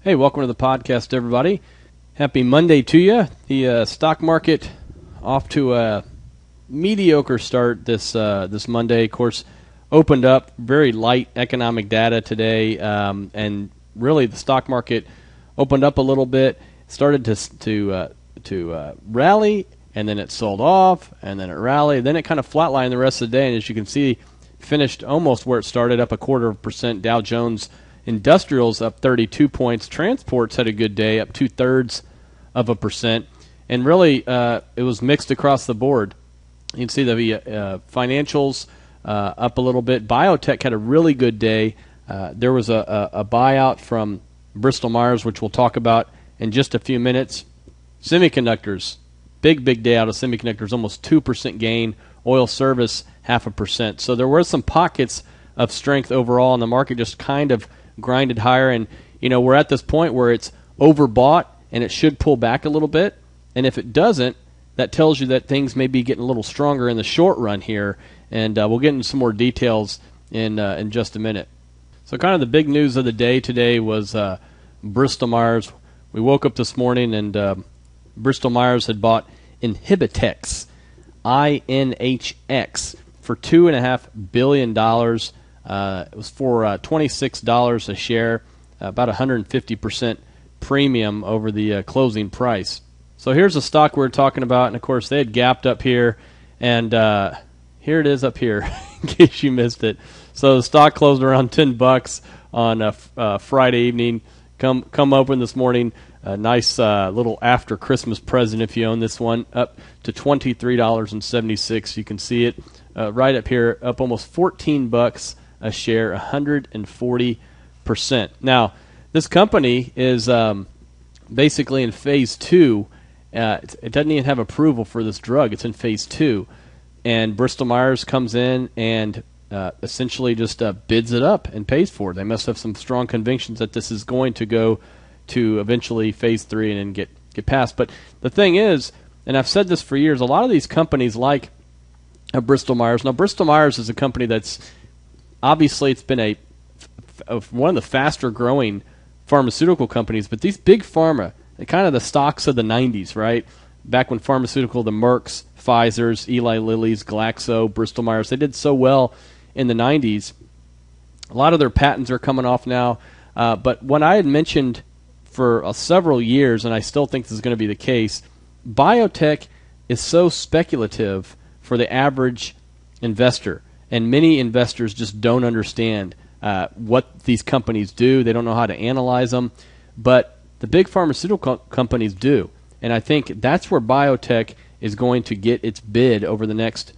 Hey, welcome to the podcast, everybody. Happy Monday to you. The stock market off to a mediocre start this Monday. Of course, opened up very light economic data today, and really the stock market opened up a little bit, started to rally, and then it sold off, and then it rallied, then it kind of flatlined the rest of the day, and as you can see, finished almost where it started, up 0.25%. Dow Jones Industrials up 32 points. Transports had a good day, up 0.2%. And really, it was mixed across the board. You can see the financials up a little bit. Biotech had a really good day. There was a buyout from Bristol-Myers, which we'll talk about in just a few minutes. Semiconductors, big day out of semiconductors, almost 2% gain. Oil service, 0.5%. So there were some pockets of strength overall, and the market just kind of grinded higher. And, you know, we're at this point where it's overbought, and it should pull back a little bit. And if it doesn't, that tells you that things may be getting a little stronger in the short run here. And we'll get into some more details in just a minute. So kind of the big news of the day today was Bristol-Myers. We woke up this morning, and Bristol-Myers had bought Inhibitex, INHX, for $2.5 billion. It was for $26 a share, about 150% premium over the closing price. So here's a stock we're talking about, and of course they had gapped up here, and here it is up here, in case you missed it. So the stock closed around $10 on Friday evening. Come open this morning, a nice little after Christmas present if you own this one, up to $23.76. You can see it right up here, up almost $14 a share, 140%. Now, this company is basically in phase 2. It doesn't even have approval for this drug. It's in phase 2. And Bristol-Myers comes in and essentially just bids it up and pays for it. They must have some strong convictions that this is going to go to eventually phase 3 and then get passed. But the thing is, and I've said this for years, a lot of these companies like Bristol-Myers. Now, Bristol-Myers is a company that's obviously it's been one of the faster growing pharmaceutical companies, but these big pharma, they're kind of the stocks of the 90s, right? Back when pharmaceutical, the Mercks, Pfizer's, Eli Lilly's, Glaxo, Bristol-Myers, they did so well in the 90s. A lot of their patents are coming off now, but what I had mentioned for several years, and I still think this is going to be the case, biotech is so speculative for the average investor. And many investors just don't understand what these companies do. They don't know how to analyze them. But the big pharmaceutical companies do. And I think that's where biotech is going to get its bid over the next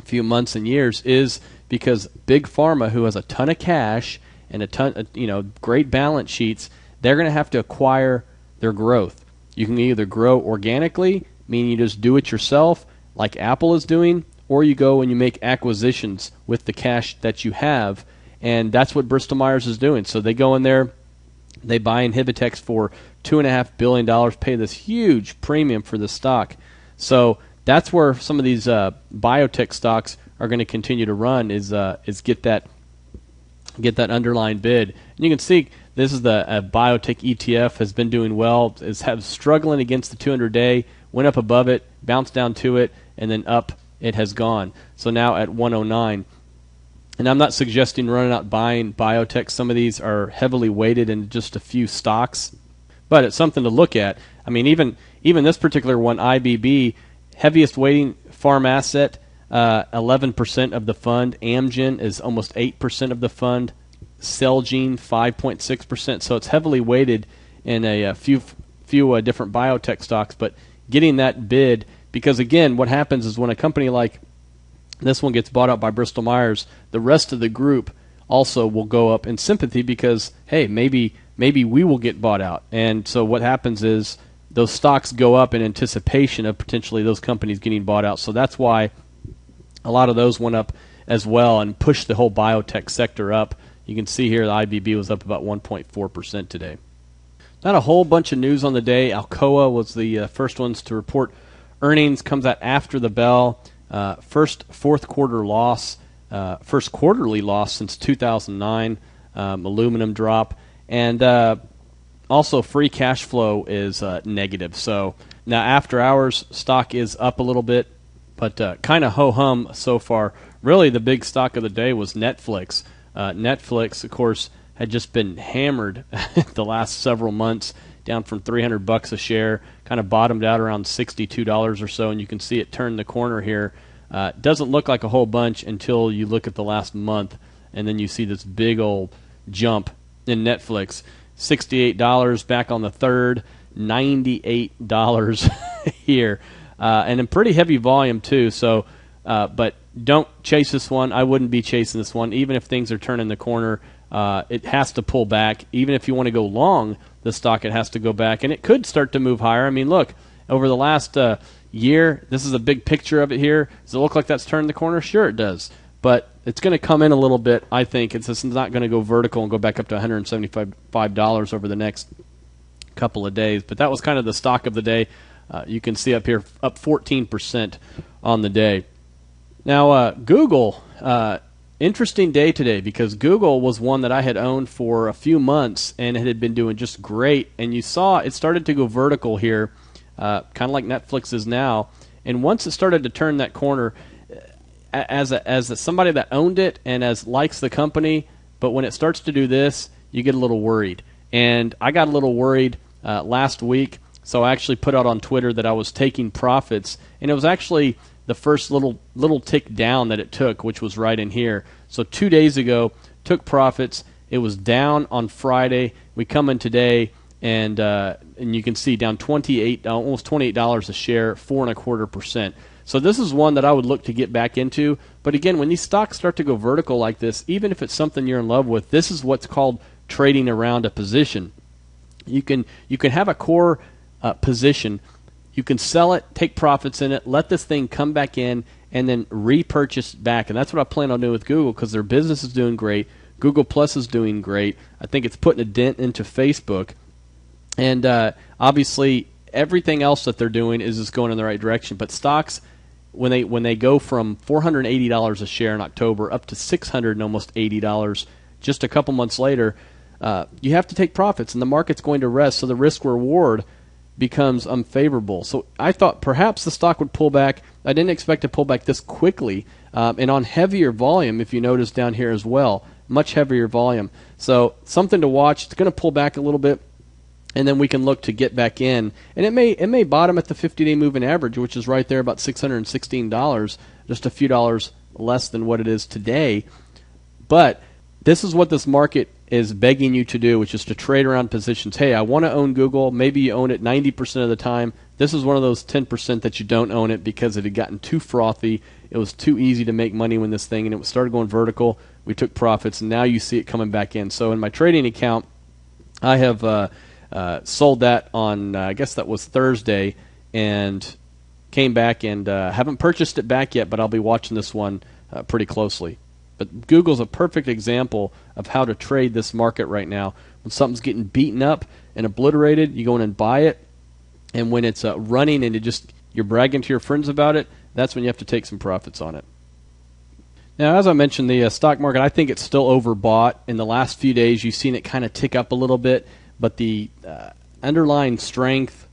few months and years, is because big pharma, who has a ton of cash and a ton of, great balance sheets, they're going to have to acquire their growth. You can either grow organically, meaning you just do it yourself, like Apple is doing, or you go and you make acquisitions with the cash that you have, and that's what Bristol-Myers is doing. So they go in there, they buy Inhibitex for $2.5 billion, pay this huge premium for the stock. So that's where some of these biotech stocks are going to continue to run, is get that underlying bid. And you can see this is the biotech ETF, has been doing well, is struggling against the 200-day, went up above it, bounced down to it, and then up it has gone. So now at 109. And I'm not suggesting running out buying biotech. Some of these are heavily weighted in just a few stocks, but it's something to look at. I mean, even this particular one, IBB, heaviest weighting farm asset, 11% of the fund. Amgen is almost 8% of the fund. Celgene, 5.6%. So it's heavily weighted in a few different biotech stocks. But getting that bid, because again, what happens is when a company like this one gets bought out by Bristol-Myers, the rest of the group also will go up in sympathy because, hey, maybe we will get bought out. And so what happens is those stocks go up in anticipation of potentially those companies getting bought out. So that's why a lot of those went up as well and pushed the whole biotech sector up. You can see here the IBB was up about 1.4% today. Not a whole bunch of news on the day. Alcoa was the first ones to report earnings, comes out after the bell. First quarterly loss since 2009. Aluminum drop. And Also, free cash flow is negative. So now after hours, stock is up a little bit, but kind of ho-hum so far. Really, the big stock of the day was Netflix. Netflix, of course, had just been hammered the last several months, down from $300 a share, kind of bottomed out around $62 or so, and you can see it turn the corner here. Doesn't look like a whole bunch until you look at the last month, and then you see this big old jump in Netflix. $68 back on the 3rd, $98 here, and in pretty heavy volume too. So, but don't chase this one. I wouldn't be chasing this one, even if things are turning the corner. It has to pull back. Even if you want to go long the stock, it has to go back, and it could start to move higher. I mean, look, over the last year, this is a big picture of it here. Does it look like that's turned the corner? Sure, it does. But it's going to come in a little bit, I think. It's just not going to go vertical and go back up to $175 over the next couple of days. But that was kind of the stock of the day. You can see up here, up 14% on the day. Now, Google, interesting day today, because Google was one that I had owned for a few months, and it had been doing just great. And you saw it started to go vertical here, kind of like Netflix is now. And once it started to turn that corner, as somebody that owned it and as likes the company, but when it starts to do this, you get a little worried. And I got a little worried last week, so I actually put out on Twitter that I was taking profits, and it was actually the first little tick down that it took, which was right in here. So 2 days ago, took profits. It was down on Friday. We come in today, and you can see down almost $28 a share, 4.25%. So this is one that I would look to get back into. But again, when these stocks start to go vertical like this, even if it's something you're in love with, this is what's called trading around a position. You can have a core position. You can sell it, take profits in it, let this thing come back in, and then repurchase back. And that's what I plan on doing with Google, because their business is doing great. Google Plus is doing great. I think it's putting a dent into Facebook. And obviously, everything else that they're doing is just going in the right direction. But stocks, when they go from $480 a share in October up to $600 and almost $80 just a couple months later, you have to take profits, and the market's going to rest, so the risk-reward becomes unfavorable. So I thought perhaps the stock would pull back. I didn't expect to pull back this quickly, and on heavier volume, if you notice down here as well, much heavier volume. So something to watch. It's going to pull back a little bit, and then we can look to get back in. And it may bottom at the 50-day moving average, which is right there about $616, just a few dollars less than what it is today. But this is what this market is begging you to do, which is to trade around positions. Hey, I want to own Google. Maybe you own it 90% of the time. This is one of those 10% that you don't own it because it had gotten too frothy. It was too easy to make money when this thing, and it started going vertical. We took profits, and now you see it coming back in. So in my trading account, I have sold that on, I guess that was Thursday, and came back and haven't purchased it back yet, but I'll be watching this one pretty closely. But Google's a perfect example of how to trade this market right now. When something's getting beaten up and obliterated, you go in and buy it. And when it's running and you're bragging to your friends about it, that's when you have to take some profits on it. Now, as I mentioned, the stock market, I think it's still overbought. In the last few days, you've seen it kind of tick up a little bit, but the underlying strength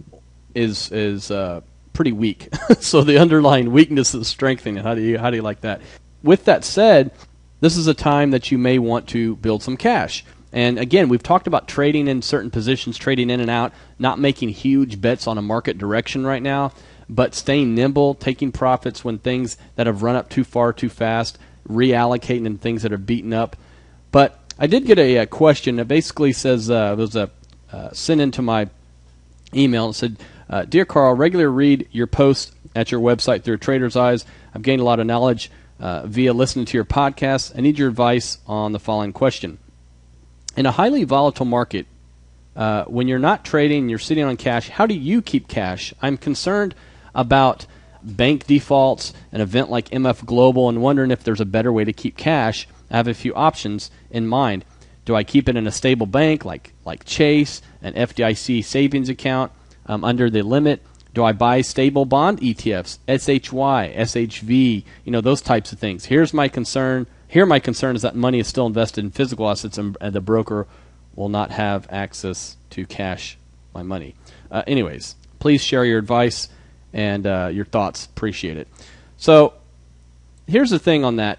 is pretty weak. So the underlying weakness is strengthening. How do you like that? With that said, this is a time that you may want to build some cash. And again, we've talked about trading in certain positions, trading in and out, not making huge bets on a market direction right now, but staying nimble, taking profits when things that have run up too far too fast, reallocating in things that are beaten up. But I did get a question that basically says, it was sent into my email. It said, Dear Karl, regularly read your posts at your website through a trader's eyes. I've gained a lot of knowledge via listening to your podcast. I need your advice on the following question. In a highly volatile market, when you're not trading, you're sitting on cash, how do you keep cash? I'm concerned about bank defaults, an event like MF Global, and wondering if there's a better way to keep cash. I have a few options in mind. Do I keep it in a stable bank like Chase, an FDIC savings account under the limit? Do I buy stable bond ETFs, SHY, SHV, those types of things? Here's my concern. My concern is that money is still invested in physical assets and the broker will not have access to cash my money. Anyways, please share your advice and your thoughts. Appreciate it. So here's the thing on that.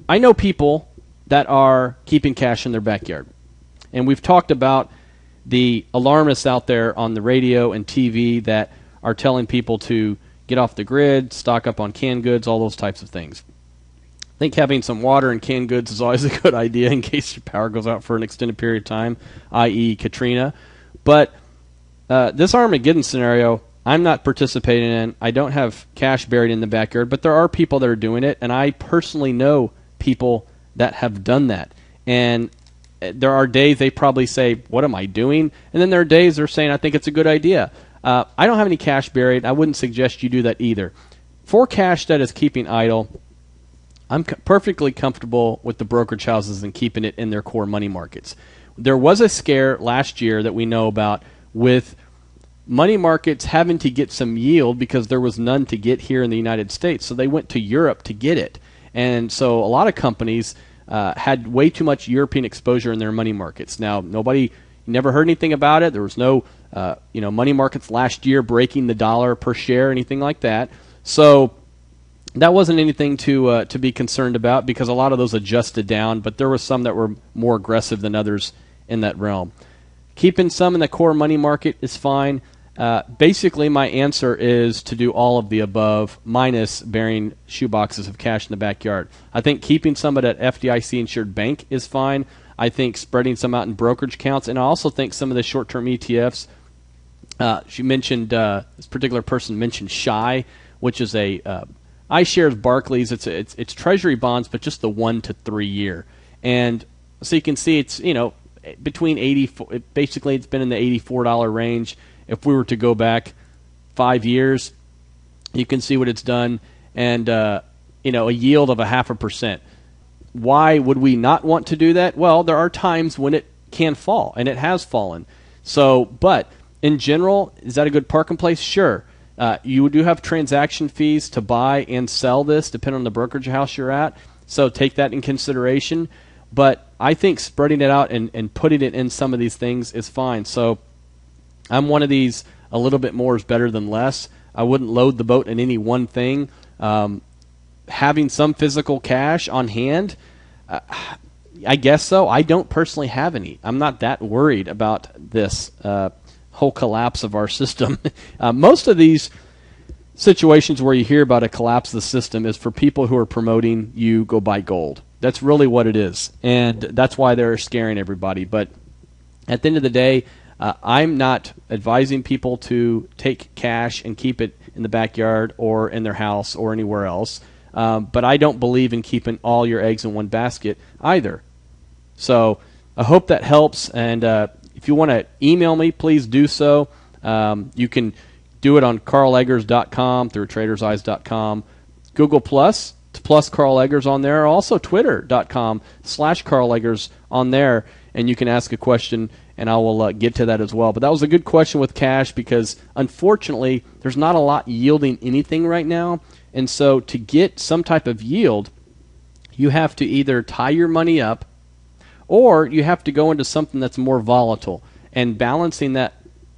I know people that are keeping cash in their backyard. And we've talked about the alarmists out there on the radio and TV that are telling people to get off the grid, stock up on canned goods, all those types of things. I think having some water and canned goods is always a good idea in case your power goes out for an extended period of time, i.e. Katrina. But this Armageddon scenario, I'm not participating in. I don't have cash buried in the backyard, but there are people that are doing it, and I personally know people that have done that. And there are days they probably say, what am I doing? And then there are days they're saying, I think it's a good idea. I don't have any cash buried. I wouldn't suggest you do that either. For cash that is keeping idle, I'm perfectly comfortable with the brokerage houses and keeping it in their core money markets. There was a scare last year that we know about with money markets having to get some yield because there was none to get here in the United States. So they went to Europe to get it. And so a lot of companies had way too much European exposure in their money markets. Now, nobody never heard anything about it. There was no money markets last year breaking the dollar per share, anything like that. So that wasn't anything to be concerned about because a lot of those adjusted down, but there were some that were more aggressive than others in that realm. Keeping some in the core money market is fine. Basically, my answer is to do all of the above, minus burying shoeboxes of cash in the backyard. I think keeping some at an FDIC-insured bank is fine. I think spreading some out in brokerage accounts, and I also think some of the short-term ETFs. She mentioned this particular person mentioned SHI, which is a iShares Barclays. It's Treasury bonds, but just the 1 to 3 year. And so you can see it's between 84. Basically, it's been in the $84 range. If we were to go back 5 years, you can see what it's done, and a yield of 0.5%. Why would we not want to do that? Well, there are times when it can fall, and it has fallen. So, but in general, is that a good parking place? Sure. You do have transaction fees to buy and sell this, depending on the brokerage house you're at. So take that in consideration. But I think spreading it out and putting it in some of these things is fine. So I'm one of these, a little bit more is better than less. I wouldn't load the boat in any one thing. Having some physical cash on hand, I guess so. I don't personally have any. I'm not that worried about this whole collapse of our system. Most of these situations where you hear about a collapse of the system is for people who are promoting you go buy gold. That's really what it is. And that's why they're scaring everybody. But at the end of the day, I'm not advising people to take cash and keep it in the backyard or in their house or anywhere else. But I don't believe in keeping all your eggs in one basket either. So I hope that helps. And if you want to email me, please do so. You can do it on carleggers.com, through traderseyes.com. Google Plus Carl Eggers on there. Also twitter.com/Karl Eggers on there. And you can ask a question, and I will get to that as well. But that was a good question with cash because, unfortunately, there's not a lot yielding anything right now. And so to get some type of yield, you have to either tie your money up or you have to go into something that's more volatile. And balancing that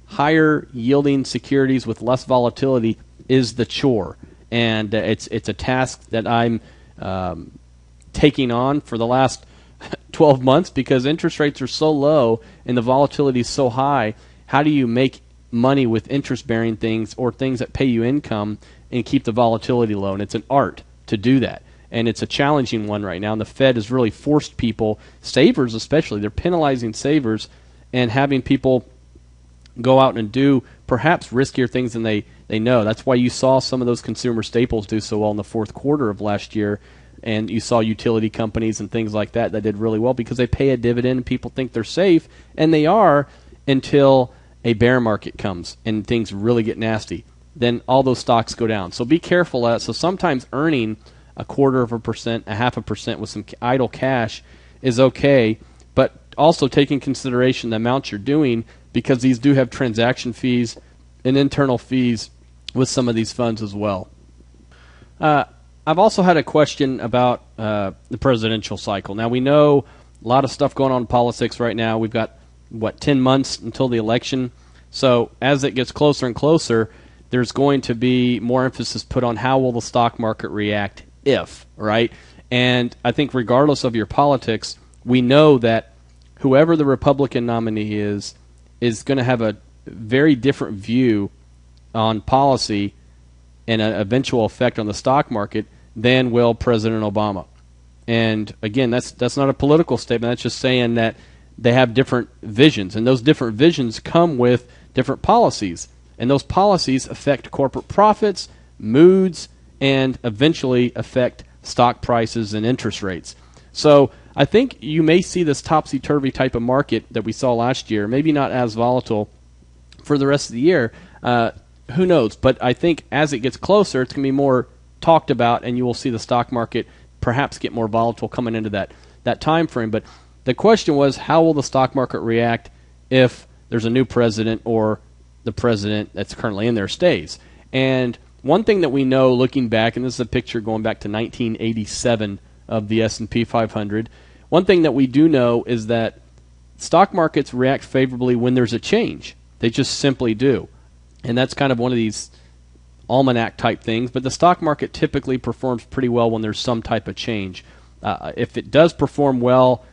higher yielding securities with less volatility is the chore. And it's a task that I'm taking on for the last 12 months because interest rates are so low and the volatility is so high. How do you make money with interest-bearing things or things that pay you income and keep the volatility low? And it's an art to do that. And it's a challenging one right now. And the Fed has really forced people, savers especially, they're penalizing savers and having people go out and do perhaps riskier things than they know. That's why you saw some of those consumer staples do so well in the fourth quarter of last year. And you saw utility companies and things like that did really well because they pay a dividend and people think they're safe. And they are until a bear market comes and things really get nasty. Then all those stocks go down. So be careful of that. So sometimes earning 0.25%, 0.5% with some idle cash is okay, but also take in consideration the amount you're doing because these do have transaction fees and internal fees with some of these funds as well. I've also had a question about the presidential cycle. Now, we know a lot of stuff going on in politics right now. We've got 10 months until the election. So as it gets closer and closer, there's going to be more emphasis put on how will the stock market react if, right? And I think regardless of your politics, we know that whoever the Republican nominee is going to have a very different view on policy and an eventual effect on the stock market than will President Obama. And again, that's not a political statement. That's just saying that they have different visions, and those different visions come with different policies. And those policies affect corporate profits, moods, and eventually affect stock prices and interest rates. So I think you may see this topsy-turvy type of market that we saw last year, maybe not as volatile for the rest of the year. Who knows? But I think as it gets closer, it's going to be more talked about, and you will see the stock market perhaps get more volatile coming into that time frame. But the question was, how will the stock market react if there's a new president or the president that's currently in there stays? And one thing that we know looking back, and this is a picture going back to 1987 of the S&P 500, one thing that we do know is that stock markets react favorably when there's a change. They just simply do. And that's kind of one of these almanac type things, but the stock market typically performs pretty well when there's some type of change. If it does perform well,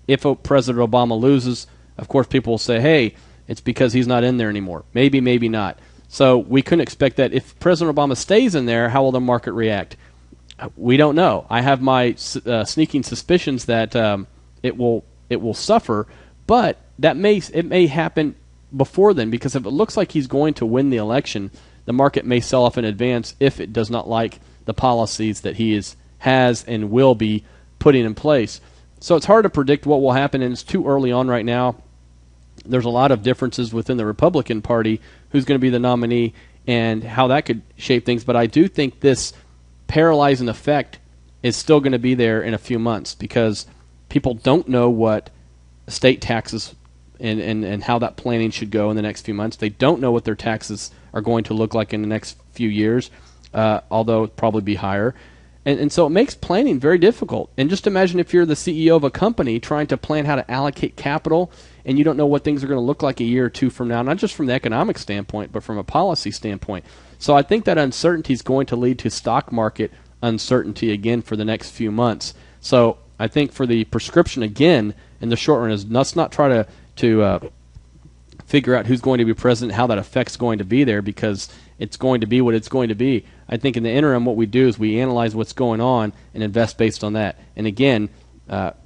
if President Obama loses, of course people will say, hey, it's because he's not in there anymore. Maybe, maybe not. So we couldn't expect that. If President Obama stays in there, how will the market react? We don't know. I have my sneaking suspicions that it will suffer, but it may happen before then, because if it looks like he's going to win the election, the market may sell off in advance if it does not like the policies that he has and will be putting in place. So it's hard to predict what will happen, and it's too early on right now. There's a lot of differences within the Republican Party, who's going to be the nominee and how that could shape things. But I do think this paralyzing effect is still going to be there in a few months, because people don't know what state taxes and how that planning should go in the next few months. They don't know what their taxes are going to look like in the next few years, although it'll probably be higher. And so it makes planning very difficult. And just imagine if you're the CEO of a company trying to plan how to allocate capital, and you don't know what things are going to look like a year or two from now, not just from the economic standpoint, but from a policy standpoint. So I think that uncertainty is going to lead to stock market uncertainty again for the next few months. So I think for the prescription, again, in the short run, is let's not try to figure out who's going to be president, how that effect's going to be there, because it's going to be what it's going to be. I think in the interim, what we do is we analyze what's going on and invest based on that. And again,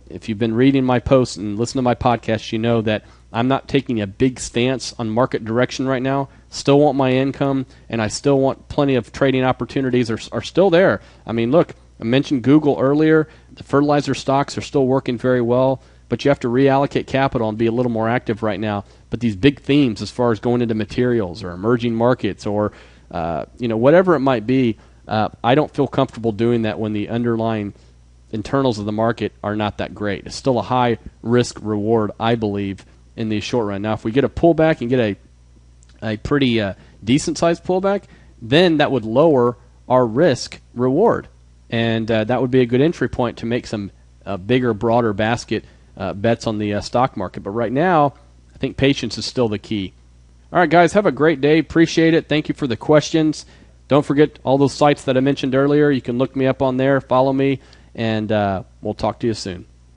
if you've been reading my posts and listening to my podcast, you know that I'm not taking a big stance on market direction right now. Still want my income, and I still want plenty of trading opportunities are still there. I mean, look, I mentioned Google earlier. The fertilizer stocks are still working very well, but you have to reallocate capital and be a little more active right now. But these big themes as far as going into materials or emerging markets or whatever it might be, I don't feel comfortable doing that when the underlying internals of the market are not that great. It's still a high risk reward, I believe, in the short run. Now, if we get a pullback and get a pretty decent sized pullback, then that would lower our risk reward, and that would be a good entry point to make some bigger, broader basket bets on the stock market. But right now, I think patience is still the key. All right, guys, have a great day. Appreciate it. Thank you for the questions. Don't forget all those sites that I mentioned earlier. You can look me up on there, follow me, and we'll talk to you soon.